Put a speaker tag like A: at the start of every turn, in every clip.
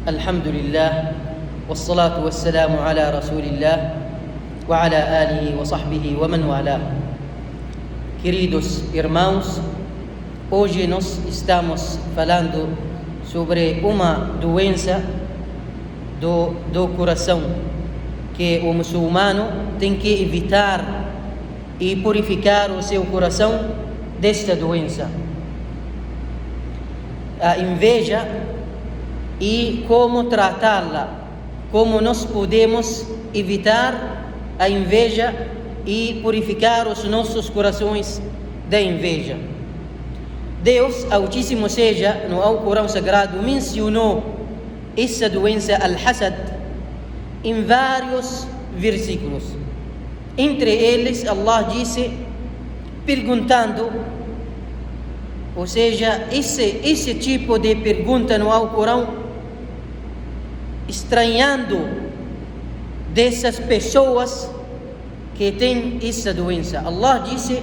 A: الحمد لله والصلاة والسلام على رسول الله وعلى آله وصحبه ومن والاه. Queridos irmãos, hoje nós estamos falando sobre uma doença do coração que o muçulmano tem que evitar e purificar o seu coração desta doença. A inveja e como tratá-la, como nós podemos evitar a inveja e purificar os nossos corações da inveja. Deus, Altíssimo seja, no Alcorão Sagrado, mencionou essa doença, Al-Hasad, em vários versículos. Entre eles, Allah disse, perguntando, ou seja, esse tipo de pergunta no Alcorão, estranhando dessas pessoas que têm essa doença. Allah disse: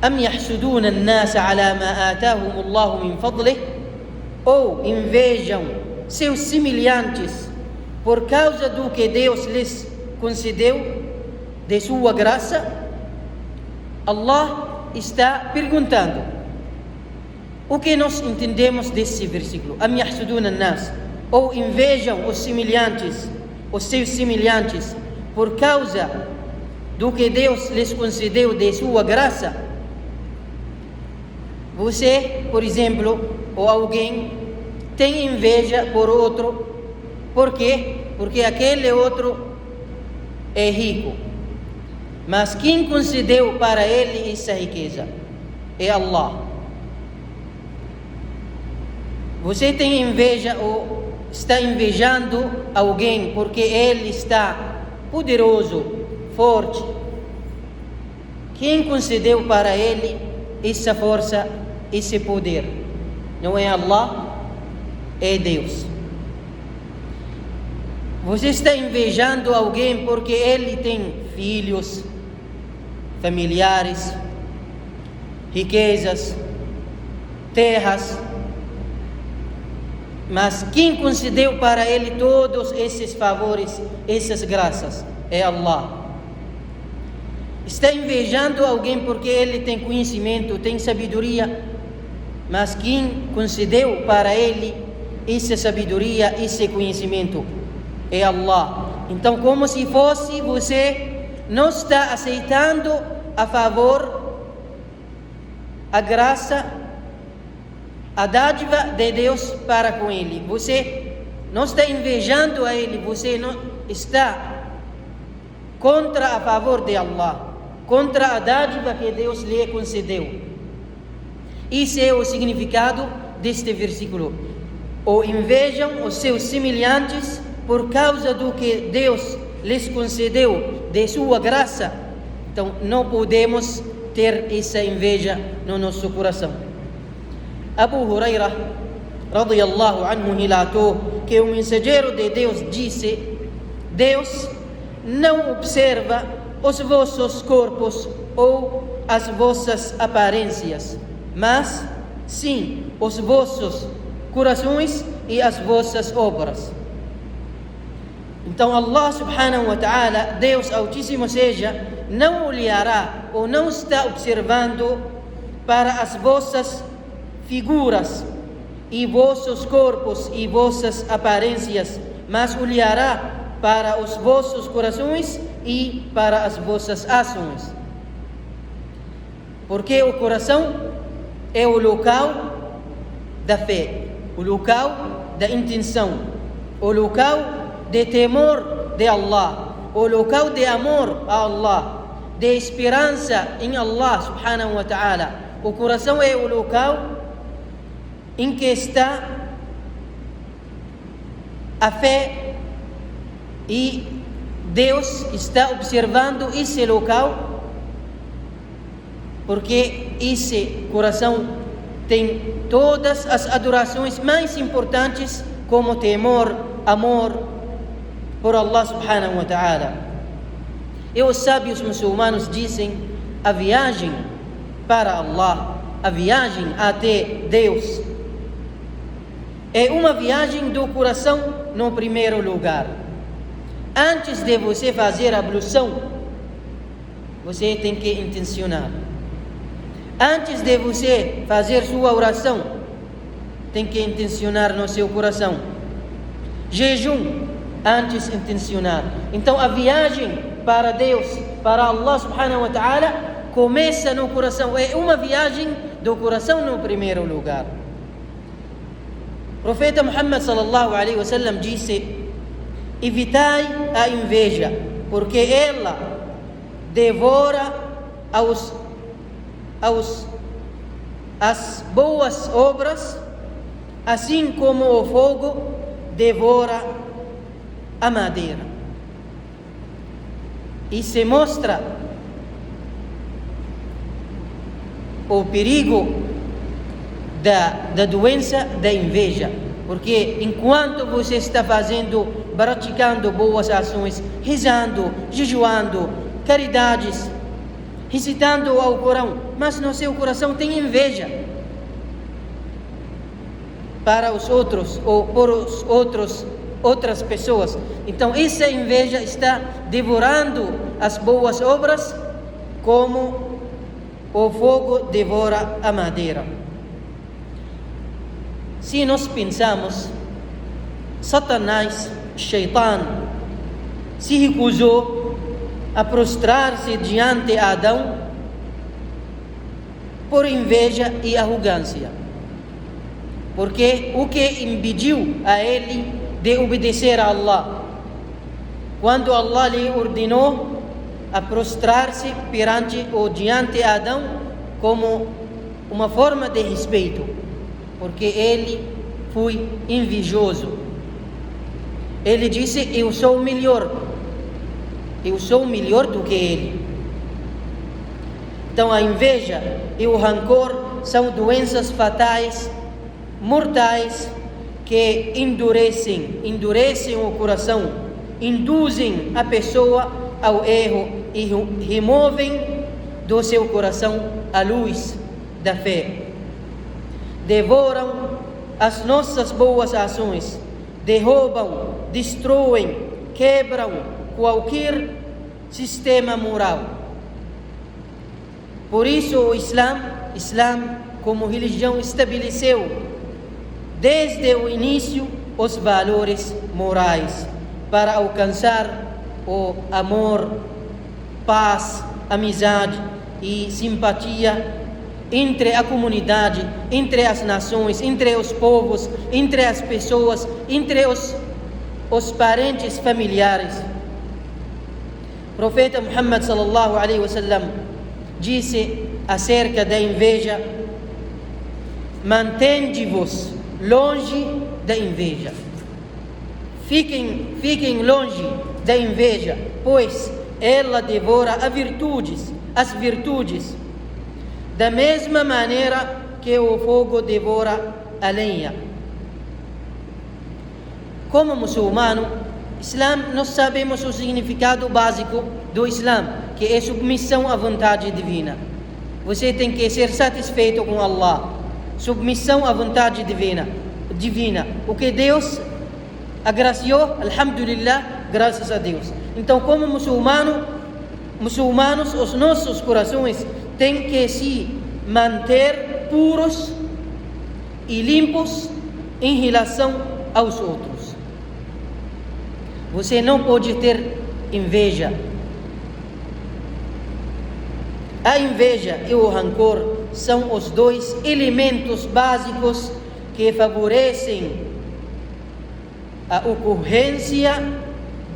A: Am yahsuduna an-nasa ala ma atahum Allah min fadlih? Ou invejam seus semelhantes por causa do que Deus lhes concedeu de sua graça? Allah está perguntando. O que nós entendemos desse versículo? Am yahsuduna an-nas? Ou invejam os semelhantes, os seus semelhantes, por causa do que Deus lhes concedeu de sua graça? Você, por exemplo, ou alguém, tem inveja por outro. Por quê? Porque aquele outro é rico. Mas quem concedeu para ele essa riqueza? É Allah. Você tem inveja ou está invejando alguém porque ele está poderoso, forte. Quem concedeu para ele essa força, esse poder? Não é Allah, é Deus. Você está invejando alguém porque ele tem filhos, familiares, riquezas, terras. Mas quem concedeu para ele todos esses favores, essas graças? É Allah. Está invejando alguém porque ele tem conhecimento, tem sabedoria. Mas quem concedeu para ele essa sabedoria, esse conhecimento? É Allah. Então, como se fosse você não está aceitando a favor, a graça, a dádiva de Deus para com ele. Você não está invejando a ele, você não está contra a favor de Allah, contra a dádiva que Deus lhe concedeu. Isso é o significado deste versículo. Ou invejam os seus semelhantes por causa do que Deus lhes concedeu de sua graça. Então não podemos ter essa inveja no nosso coração. Abu Huraira, radiyallahu anhu, relatou que o mensageiro de Deus disse: Deus não observa os vossos corpos ou as vossas aparências, mas sim os vossos corações e as vossas obras. Então Allah subhanahu wa ta'ala, Deus Altíssimo seja, não olhará ou não está observando para as vossas figuras e vossos corpos e vossas aparências, mas olhará para os vossos corações e para as vossas ações. Porque o coração é o local da fé, o local da intenção, o local de temor de Allah, o local de amor a Allah, de esperança em Allah subhanahu wa ta'ala. O coração é o local em que está a fé e Deus está observando esse local, porque esse coração tem todas as adorações mais importantes, como temor, amor por Allah subhanahu wa ta'ala. E os sábios muçulmanos dizem: a viagem para Allah, a viagem até Deus, é uma viagem do coração no primeiro lugar. Antes de você fazer a ablução, você tem que intencionar. Antes de você fazer sua oração, tem que intencionar no seu coração. Jejum, antes intencionar. Então a viagem para Deus, para Allah subhanahu wa ta'ala, começa no coração. É uma viagem do coração no primeiro lugar. O profeta Muhammad sallallahu alaihi wasallam disse: evitai a inveja, porque ela devora as boas obras, assim como o fogo devora a madeira. E se mostra o perigo da doença da inveja, porque enquanto você está praticando boas ações, rezando, jejuando, caridades, recitando ao Corão, mas no seu coração tem inveja para os outros ou por outras pessoas. Então essa inveja está devorando as boas obras como o fogo devora a madeira. Se nós pensamos, Satanás, Shaitan, se recusou a prostrar-se diante de Adão por inveja e arrogância, porque o que impediu a ele de obedecer a Allah, quando Allah lhe ordenou a prostrar-se perante ou diante de Adão como uma forma de respeito, porque ele foi invejoso. Ele disse: eu sou melhor do que ele. Então a inveja e o rancor são doenças fatais, mortais, que endurecem o coração, induzem a pessoa ao erro e removem do seu coração a luz da fé. Devoram as nossas boas ações, derrubam, destroem, quebram qualquer sistema moral. Por isso o Islã como religião estabeleceu desde o início os valores morais para alcançar o amor, paz, amizade e simpatia entre a comunidade, entre as nações, entre os povos, entre as pessoas, entre os parentes familiares. O profeta Muhammad sallallahu alaihi wasallam disse acerca da inveja: mantende-vos longe da inveja. Fiquem longe da inveja, pois ela devora as virtudes, da mesma maneira que o fogo devora a lenha. Como muçulmano, nós sabemos o significado básico do Islã, que é submissão à vontade divina. Você tem que ser satisfeito com Allah, submissão à vontade divina. O que Deus agraciou, alhamdulillah, graças a Deus. Então, como muçulmanos, os nossos corações têm que se manter puros e limpos em relação aos outros. Você não pode ter inveja. A inveja e o rancor são os dois elementos básicos que favorecem a ocorrência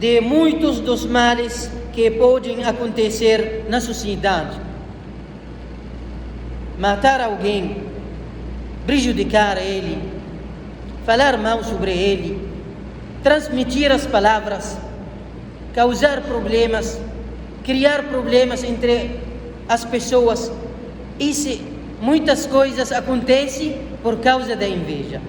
A: de muitos dos males que podem acontecer na sociedade. Matar alguém, prejudicar ele, falar mal sobre ele, transmitir as palavras, causar problemas, criar problemas entre as pessoas. Muitas coisas acontecem por causa da inveja.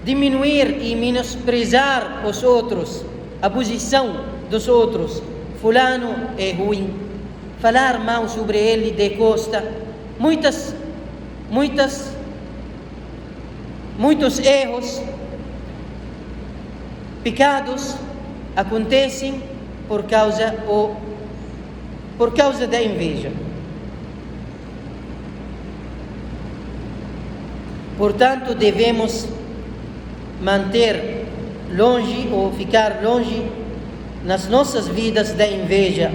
A: Diminuir e menosprezar os outros, a posição dos outros. Fulano é ruim. Falar mal sobre ele de costa. Muitas muitos erros, pecados acontecem por causa da inveja. Portanto, devemos manter longe ou ficar longe nas nossas vidas da inveja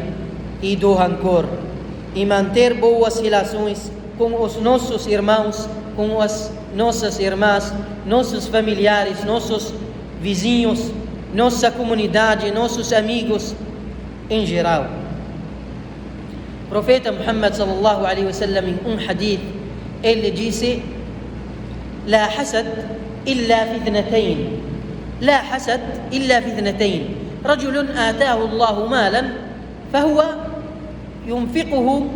A: e do rancor, e manter boas relações com os nossos irmãos, com as nossas irmãs, nossos familiares, nossos vizinhos, nossa comunidade, nossos amigos em geral. O profeta Muhammad sallallahu alaihi wasallam, em hadith, ele disse: لا حسد إلا في اثنتين لا حسد إلا في اثنتين رجل آتاه الله مالا فهو ينفقه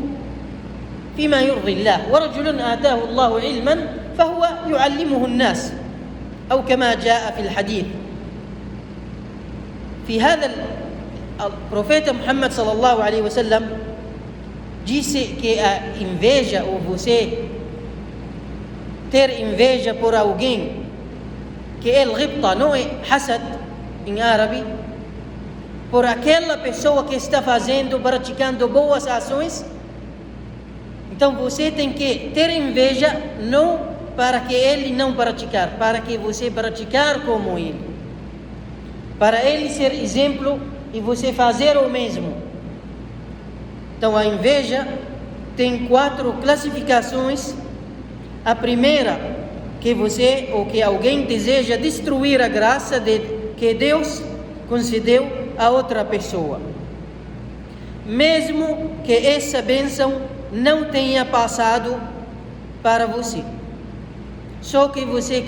A: فيما يرضي الله ورجل آتاه الله علما فهو يعلمه الناس أو كما جاء في الحديث. في هذا البروفيت محمد صلى الله عليه وسلم disse que a inveja, ou você ter inveja por alguém, que é ghibta, não é hasad em árabe, por aquela pessoa que está praticando boas ações. Então você tem que ter inveja, não para que ele não praticar, para que você praticar como ele, para ele ser exemplo e você fazer o mesmo. Então a inveja tem 4 classificações. A primeira, que você ou que alguém deseja destruir a graça que Deus concedeu a outra pessoa, mesmo que essa bênção não tenha passado para você, só que você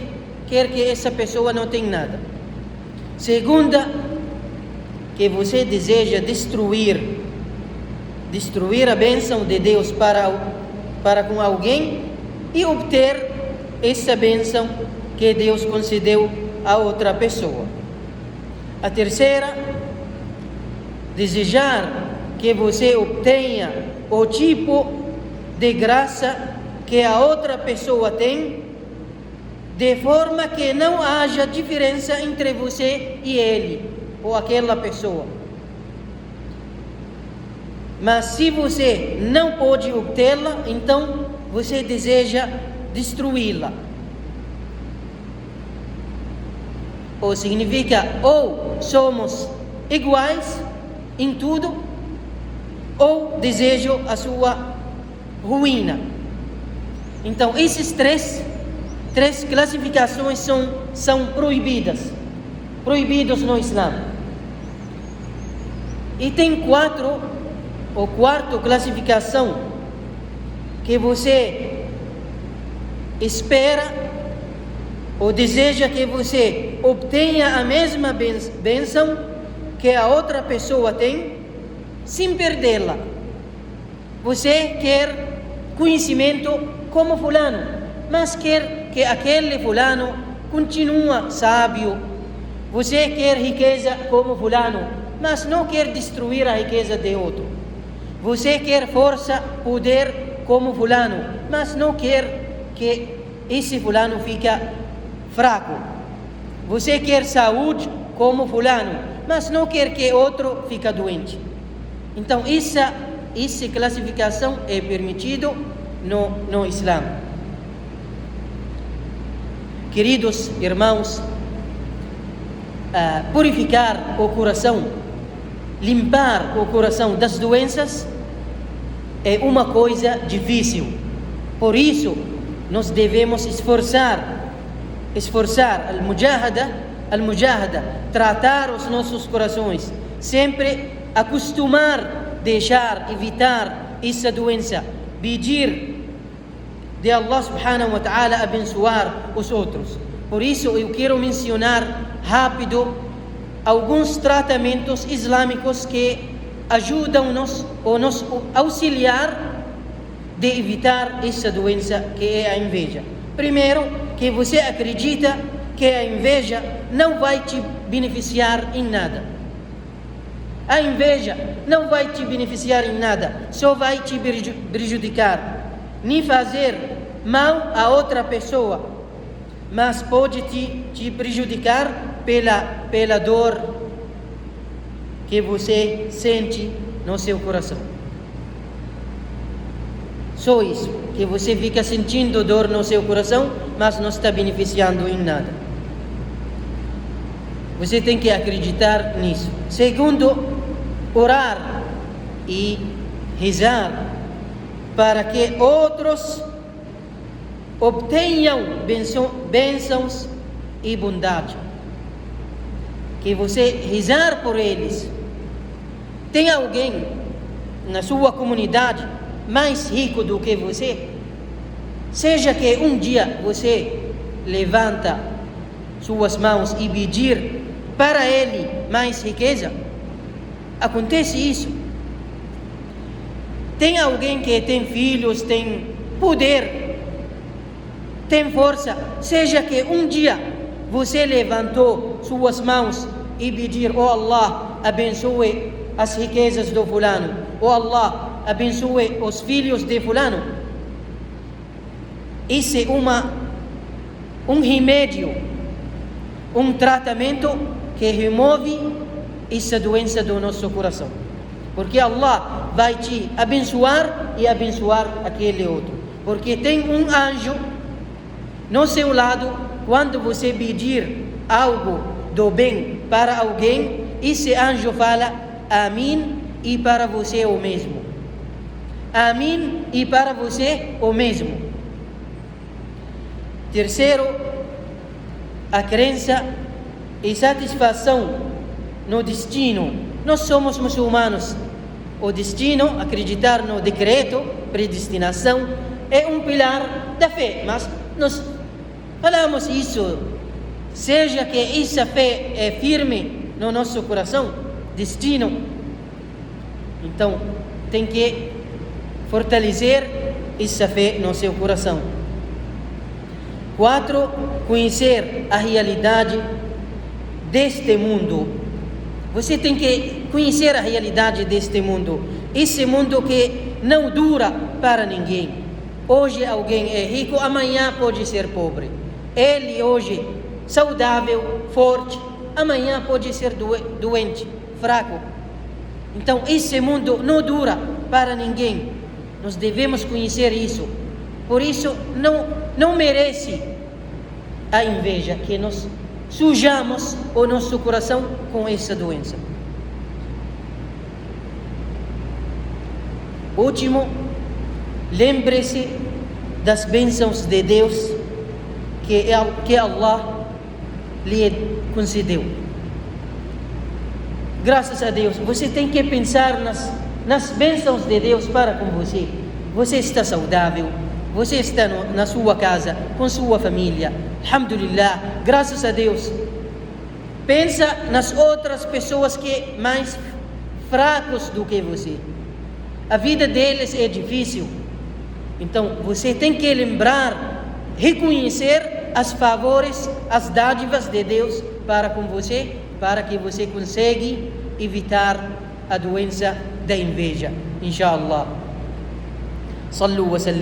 A: quer que essa pessoa não tenha nada. Segunda, que você deseja destruir a bênção de Deus para com alguém e obter essa bênção que Deus concedeu a outra pessoa. A terceira, desejar que você obtenha o tipo de graça que a outra pessoa tem, de forma que não haja diferença entre você e ele, ou aquela pessoa. Mas se você não pode obtê-la, então você deseja destruí-la. Ou significa, ou somos iguais em tudo, ou desejo a sua ruína. Então esses três classificações são proibidos no Islã. E tem quarta classificação, que você espera ou deseja que você obtenha a mesma bênção que a outra pessoa tem, sem perdê-la. Você quer conhecimento como fulano, mas quer que aquele fulano continue sábio. Você quer riqueza como fulano, mas não quer destruir a riqueza de outro. Você quer força, poder como fulano, mas não quer que esse fulano fique fraco. Você quer saúde como fulano, mas não quer que outro fique doente. Então essa classificação é permitido no Islã. Queridos irmãos, purificar o coração, limpar o coração das doenças é uma coisa difícil. Por isso nós devemos esforçar al-mujahada, tratar os nossos corações, sempre acostumar, evitar essa doença, pedir de Allah subhanahu wa ta'ala abençoar os outros. Por isso eu quero mencionar rápido alguns tratamentos islâmicos que ajudam-nos ou nos auxiliar de evitar essa doença que é a inveja. Primeiro, que você acredita que a inveja não vai te beneficiar em nada. A inveja não vai te beneficiar em nada, só vai te prejudicar, nem fazer mal a outra pessoa. mas pode te prejudicar pela dor que você sente no seu coração. Só isso, que você fica sentindo dor no seu coração, mas não está beneficiando em nada. Você tem que acreditar nisso. Segundo, orar e rezar para que outros obtenham bênçãos e bondade. Que você rezar por eles. Tem alguém na sua comunidade mais rico do que você? Seja que um dia você levanta suas mãos e pedir para ele mais riqueza. Acontece isso. Tem alguém que tem filhos, tem poder, tem força. Seja que um dia você levantou suas mãos e pedir: oh Allah, abençoe as riquezas do fulano. Oh Allah, abençoe os filhos de fulano. Isso é um remédio, um tratamento que remove essa doença do nosso coração. Porque Allah vai te abençoar e abençoar aquele outro. Porque tem um anjo no seu lado. Quando você pedir algo do bem para alguém, esse anjo fala amém e para você o mesmo. Amém e para você o mesmo. Terceiro, a crença e satisfação no destino. Nós somos muçulmanos. O destino, acreditar no decreto, predestinação, é um pilar da fé. Mas nós falamos isso, seja que essa fé é firme no nosso coração, destino. Então, tem que fortalecer essa fé no seu coração. 4, conhecer a realidade deste mundo. Você tem que conhecer a realidade deste mundo. Esse mundo que não dura para ninguém. Hoje alguém é rico, amanhã pode ser pobre. Ele hoje saudável, forte, amanhã pode ser doente, fraco. Então esse mundo não dura para ninguém. Nós devemos conhecer isso. Por isso não merece a inveja que nós sujamos o nosso coração com essa doença. Último, lembre-se das bênçãos de Deus que Allah lhe concedeu. Graças a Deus, você tem que pensar nas bênçãos de Deus para com você. Você está saudável, você está na sua casa, com sua família. Alhamdulillah, graças a Deus. Pensa nas outras pessoas que mais fracos do que você. A vida deles é difícil. Então, você tem que lembrar, reconhecer as favores, as dádivas de Deus para com você, para que você consiga evitar a doença da inveja. Inshallah. Sallu wa sallim.